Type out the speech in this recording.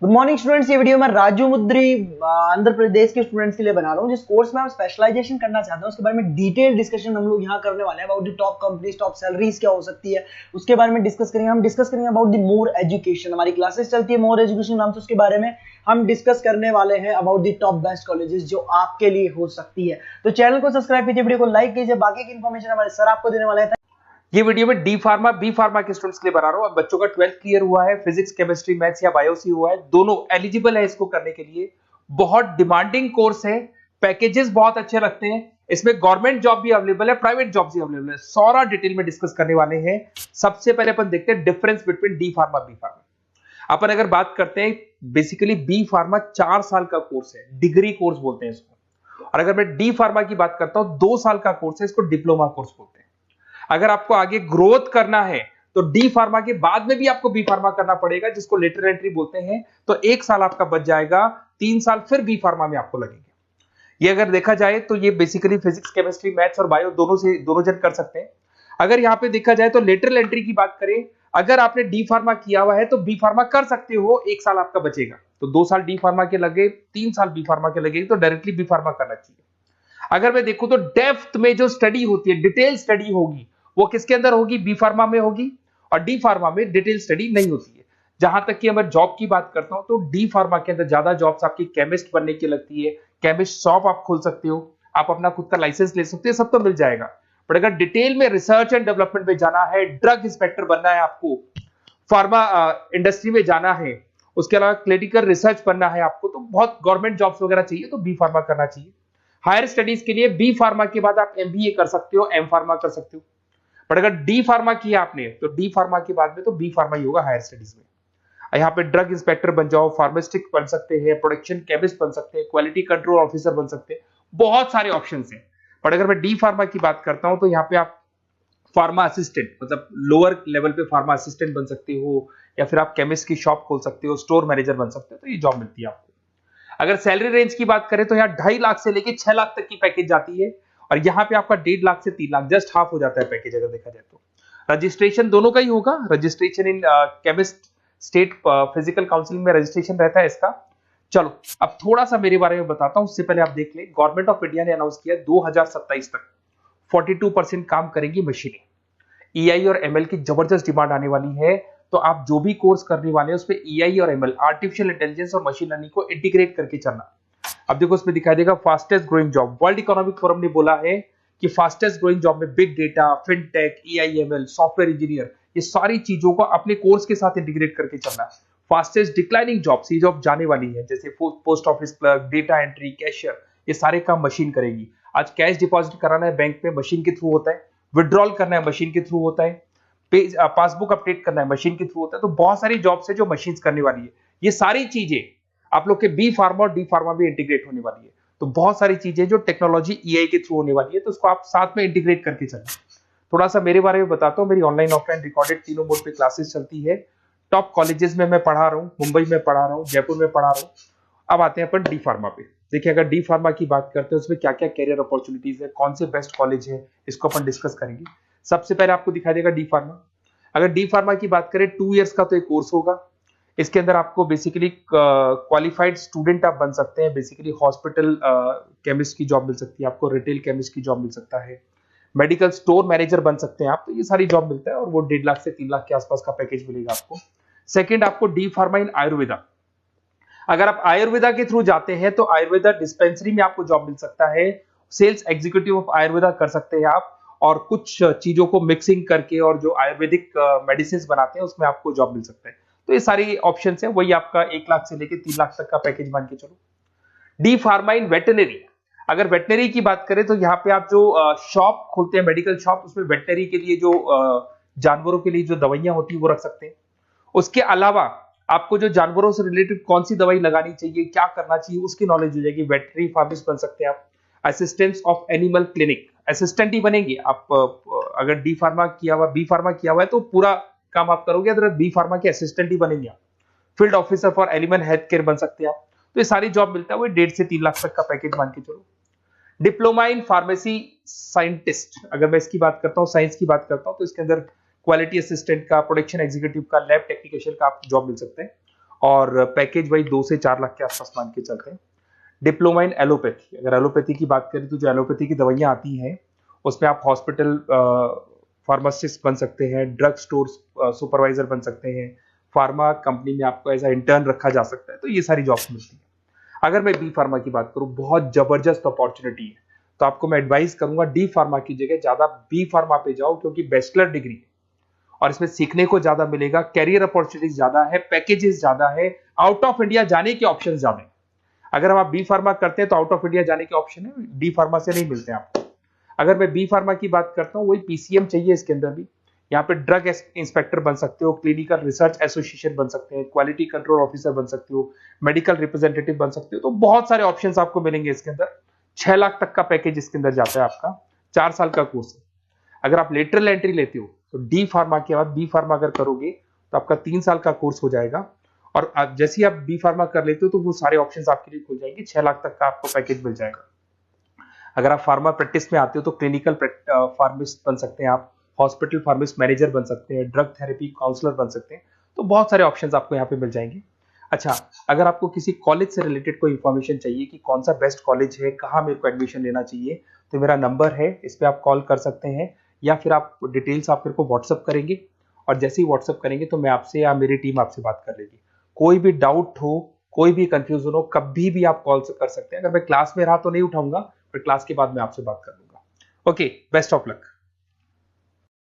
Good morning students. ये video मैं राजू मुद्री आंध्र प्रदेश के स्टूडेंट्स के लिए बना रहा हूँ। जिस कोर्स में हम स्पेशलाइजेशन करना चाहते हैं उसके बारे में डिटेल डिस्कशन हम लोग यहाँ करने वाले हैं। About the top companies, top salaries क्या हो सकती है उसके बारे में डिस्कस करेंगे। हम डिस्कस करेंगे अबाउट द मोर एजुकेशन। हमारी क्लासेस चलती है मोर एजुकेशन नाम से, उसके बारे में हम डिस्कस करने वाले हैं about the top best colleges जो आपके लिए हो सकती है। तो चैनल को सब्सक्राइब कीजिए, वीडियो को लाइक कीजिए। बाकी की इन्फॉर्मेशन हमारे सर आपको देने वाले हैं। ये वीडियो में डी फार्मा बी फार्मा के स्टूडेंट्स के लिए बना रहा हूं। अब बच्चों का 12th क्लियर हुआ है, फिजिक्स केमिस्ट्री मैथ्स या बायोसी हुआ है, दोनों एलिजिबल है इसको करने के लिए। बहुत डिमांडिंग कोर्स है, पैकेजेस बहुत अच्छे लगते हैं, इसमें गवर्नमेंट जॉब भी अवेलेबल है, प्राइवेट जॉब भी अवेलेबल है। सारा डिटेल में डिस्कस करने वाले हैं। सबसे पहले अपन देखते हैं difference between D pharma B pharma. अपन अगर बात करते हैं, बेसिकली बी फार्मा 4 साल का कोर्स है, डिग्री कोर्स बोलते हैं इसको। और अगर मैं डी फार्मा की बात करता हूं, 2 साल का कोर्स है, इसको डिप्लोमा कोर्स बोलते हैं। अगर आपको आगे ग्रोथ करना है तो डी फार्मा के बाद में भी आपको बी फार्मा करना पड़ेगा, जिसको लेटरल एंट्री बोलते हैं। तो 1 साल आपका बच जाएगा, 3 साल फिर बी फार्मा में आपको लगेंगे। ये अगर देखा जाए तो ये बेसिकली फिजिक्स केमिस्ट्री मैथ्स और बायो दोनों जन कर सकते हैं। अगर यहाँ पे देखा जाए तो लेटरल एंट्री की बात करें, अगर आपने डी फार्मा किया हुआ है तो बी फार्मा कर सकते हो, 1 साल आपका बचेगा। तो 2 साल डी फार्मा के लगे, 3 साल बी फार्मा के लगे, तो डायरेक्टली बी फार्मा करना चाहिए। अगर मैं देखूं तो डेप्थ में जो स्टडी होती है, डिटेल स्टडी होगी, वो किसके अंदर होगी? बी फार्मा में होगी। और डी फार्मा में डिटेल स्टडी नहीं होती है। जहां तक कि अगर जॉब की बात करता हूं तो डी फार्मा के अंदर ज्यादा जॉब्स आपकी केमिस्ट बनने की लगती है। केमिस्ट शॉप आप खोल सकते हो, आप अपना खुद का लाइसेंस ले सकते हो, सब तो मिल जाएगा। बट अगर डिटेल में रिसर्च एंड डेवलपमेंट में जाना है, ड्रग इंस्पेक्टर बनना है आपको, फार्मा इंडस्ट्री में जाना है, उसके अलावा क्लिनिकल रिसर्च बनना है आपको, तो बहुत गवर्नमेंट जॉब्स वगैरह चाहिए, तो बी फार्मा करना चाहिए। हायर स्टडीज के लिए बी फार्मा के बाद आप एमबीए कर सकते हो, एम फार्मा कर सकते हो। बट अगर डी फार्मा किया आपने तो डी फार्मा के बाद में तो बी फार्मा ही होगा हायर स्टडीज में। यहाँ पे ड्रग इंस्पेक्टर बन जाओ, फार्मास्टिक बन सकते हैं, प्रोडक्शन केमिस्ट बन सकते हैं, क्वालिटी कंट्रोल ऑफिसर बन सकते हैं, बहुत सारे ऑप्शंस हैं। बट अगर मैं डी फार्मा की बात करता हूं तो यहाँ पे आप फार्मा असिस्टेंट, मतलब लोअर लेवल पे फार्मा असिस्टेंट बन सकते हो, या फिर आप केमिस्ट की शॉप खोल सकते हो, स्टोर मैनेजर बन सकते हो, तो ये जॉब मिलती है आपको। अगर सैलरी रेंज की बात करें तो यहाँ 2.5 लाख से लेके 6 लाख तक की पैकेज जाती है, और यहाँ पे आपका 1.5 लाख से 3 लाख, जस्ट हाफ हो जाता है पैकेज अगर देखा जाए तो। रजिस्ट्रेशन दोनों का ही होगा, registration in chemist state physical counselling में रजिस्ट्रेशन रहता है इसका। चलो अब थोड़ा सा मेरे बारे में बताता हूं, उससे पहले आप देख ले, गवर्नमेंट ऑफ इंडिया ने अनाउंस किया 2027 तक 42% काम करेंगी मशीनें। ईआई और एमएल की जबरदस्त डिमांड आने वाली है, तो आप जो भी कोर्स करने वाले हैं उसमें ईआई और एमएल, आर्टिफिशियल इंटेलिजेंस और मशीन लर्निंग को इंटीग्रेट करके चलना। अब देखो उसमें दिखाई देगा fastest growing job. World Economic Forum ने बोला है कि फास्टेस्ट ग्रोइंग जॉब में big data, fintech, AI ML, software engineer, ये सारी चीजों को अपने कोर्स के साथ इंटीग्रेट करके चलना। फास्टेस्ट डिक्लाइनिंग जॉब्स, ये जॉब जाने वाली है, जैसे post office clerk, data entry, cashier, ये सारे काम मशीन करेगी। आज कैश डिपॉजिट कराना है बैंक में, मशीन के थ्रू होता है। विड्रॉल करना है, मशीन के थ्रू होता है। पासबुक अपडेट करना है, मशीन के थ्रू होता है। तो बहुत सारी जॉब्स है जो मशीन करने वाली है। ये सारी चीजें आप लोग के बी फार्मा और डी फार्मा भी इंटीग्रेट होने वाली है। तो बहुत सारी चीजें जो टेक्नोलॉजी ईआई के थ्रू होने वाली है, तो उसको आप साथ में इंटीग्रेट करके चलना। थोड़ा सा मेरे बारे में बताता हूँ। मेरी ऑनलाइन ऑफलाइन रिकॉर्डेड तीनों मोड पे क्लासेस चलती है। टॉप कॉलेजेस में मैं पढ़ा रहा हूँ, मुंबई में पढ़ा रहा हूँ, जयपुर में पढ़ा रहा हूँ। अब आते हैं अपन डी फार्मा पे। देखिए अगर डी फार्मा की बात करते हैं उसमें क्या क्या कैरियर अपॉर्चुनिटीज है, कौन से बेस्ट कॉलेज है, इसको अपन डिस्कस करेंगे। सबसे पहले आपको दिखाई देगा डी फार्मा। अगर डी फार्मा की बात करें, 2 इयर्स का तो एक कोर्स होगा। इसके अंदर आपको बेसिकली क्वालिफाइड स्टूडेंट आप बन सकते हैं। बेसिकली हॉस्पिटल केमिस्ट की जॉब मिल सकती है आपको, रिटेल केमिस्ट की जॉब मिल सकता है, मेडिकल स्टोर मैनेजर बन सकते हैं आप। तो ये सारी जॉब मिलता है, और वो 1.5 लाख से 3 लाख के आसपास का पैकेज मिलेगा आपको। सेकेंड, आपको डी फार्मा इन आयुर्वेदा। अगर आप आयुर्वेदा के थ्रू जाते हैं तो आयुर्वेदा डिस्पेंसरी में आपको जॉब मिल सकता है। सेल्स एग्जीक्यूटिव ऑफ आयुर्वेदा कर सकते हैं आप, और कुछ चीजों को मिक्सिंग करके और जो आयुर्वेदिक मेडिसिन बनाते हैं उसमें आपको जॉब मिल सकता है। तो ये सारी ऑप्शन है, वही आपका 1 लाख से लेके 3 लाख तक का पैकेज मान के चलो। डी फार्मा इन वेटनरी। अगर वेटनरी की बात करें तो यहाँ पे आप जो शॉप खोलते हैं, मेडिकल शॉप, उसमें वेटनरी के लिए जो जानवरों के लिए जो दवाइयां होती है वो रख सकते हैं। उसके अलावा आपको जो जानवरों से रिलेटेड कौन सी दवाई लगानी चाहिए, क्या करना चाहिए, उसकी नॉलेज हो जाएगी। वेटनरी फार्मासिस्ट बन सकते हैं आप। Assistants of animal clinic, assistant ही बनेंगे आप। अगर डी फार्मा किया हुआ, बी फार्मा किया हुआ है तो पूरा काम आप करोगे, अगर बी फार्मा के असिस्टेंट ही बनेंगे आप। Field officer for animal health care बन सकते हैं आप। तो ये सारी जॉब मिलता है, वो 1.5 से 3 लाख तक का पैकेज मान के चलो। डिप्लोमा इन फार्मेसी साइंटिस्ट, अगर मैं इसकी बात करता हूँ, साइंस की बात करता हूँ, तो इसके अंदर क्वालिटी असिस्टेंट का, प्रोडक्शन एग्जीक्यूटिव का, लैब टेक्नीशियन का आपको जॉब मिल सकते हैं। और पैकेज वही 2 से 4 लाख के आसपास मान के चलते हैं। डिप्लोमा इन एलोपैथी, अगर एलोपैथी की बात करें तो जो एलोपैथी की दवाइयां आती हैं उसमें आप हॉस्पिटल फार्मासिस्ट बन सकते हैं, ड्रग स्टोर सुपरवाइजर बन सकते हैं, फार्मा कंपनी में आपको एज इंटर्न रखा जा सकता है, तो ये सारी जॉब्स मिलती हैं। अगर मैं बी फार्मा की बात करूं, बहुत जबरदस्त अपॉर्चुनिटी है, तो आपको मैं एडवाइस करूंगा डी फार्मा की जगह ज्यादा बी फार्मा पे जाओ, क्योंकि बैचलर डिग्री है और इसमें सीखने को ज्यादा मिलेगा, कैरियर अपॉर्चुनिटीज ज्यादा है, पैकेजेस ज्यादा है, आउट ऑफ इंडिया जाने के ऑप्शन ज्यादा है। अगर हम आप बी फार्मा करते हैं तो आउट ऑफ इंडिया जाने के ऑप्शन है, डी फार्मा से नहीं मिलते हैं आपको। अगर मैं बी फार्मा की बात करता हूँ, वही पीसीएम चाहिए इसके अंदर भी, यहाँ पे ड्रग इंस्पेक्टर बन सकते हो, क्लिनिकल रिसर्च एसोसिएशन बन सकते हैं, क्वालिटी कंट्रोल ऑफिसर बन सकते हो, मेडिकल रिप्रेजेंटेटिव बन सकते हो, तो बहुत सारे ऑप्शंस आपको मिलेंगे इसके अंदर। 6 लाख तक का पैकेज इसके अंदर जाता है आपका, 4 साल का कोर्स है। अगर आप लेटरल एंट्री लेते हो तो डी फार्मा के बाद बी फार्मा अगर करोगे तो आपका 3 साल का कोर्स हो जाएगा, और जैसे ही आप बी फार्मा कर लेते हो तो वो सारे ऑप्शंस आपके लिए खुल जाएंगे, 6 लाख तक का आपको पैकेज मिल जाएगा। अगर आप फार्मा प्रैक्टिस में आते हो तो क्लिनिकल फार्मिस्ट बन सकते हैं आप, हॉस्पिटल फार्मिस्ट मैनेजर बन सकते हैं, ड्रग थेरेपी काउंसलर बन सकते हैं, तो बहुत सारे ऑप्शंस आपको यहाँ पे मिल जाएंगे। अच्छा, अगर आपको किसी कॉलेज से रिलेटेड कोई इंफॉर्मेशन चाहिए कि कौन सा बेस्ट कॉलेज है, कहाँ मेरे को एडमिशन लेना चाहिए, तो मेरा नंबर है, इस पर आप कॉल कर सकते हैं, या फिर आप डिटेल्स आप मेरे को व्हाट्सअप करेंगे, और जैसे ही व्हाट्सअप करेंगे तो मैं आपसे या मेरी टीम आपसे बात कर लेगी। कोई भी डाउट हो, कोई भी कंफ्यूजन हो, कभी भी आप कॉल कर सकते हैं। अगर मैं क्लास में रहा तो नहीं उठाऊंगा, फिर क्लास के बाद मैं आपसे बात कर लूंगा। Okay, best of luck.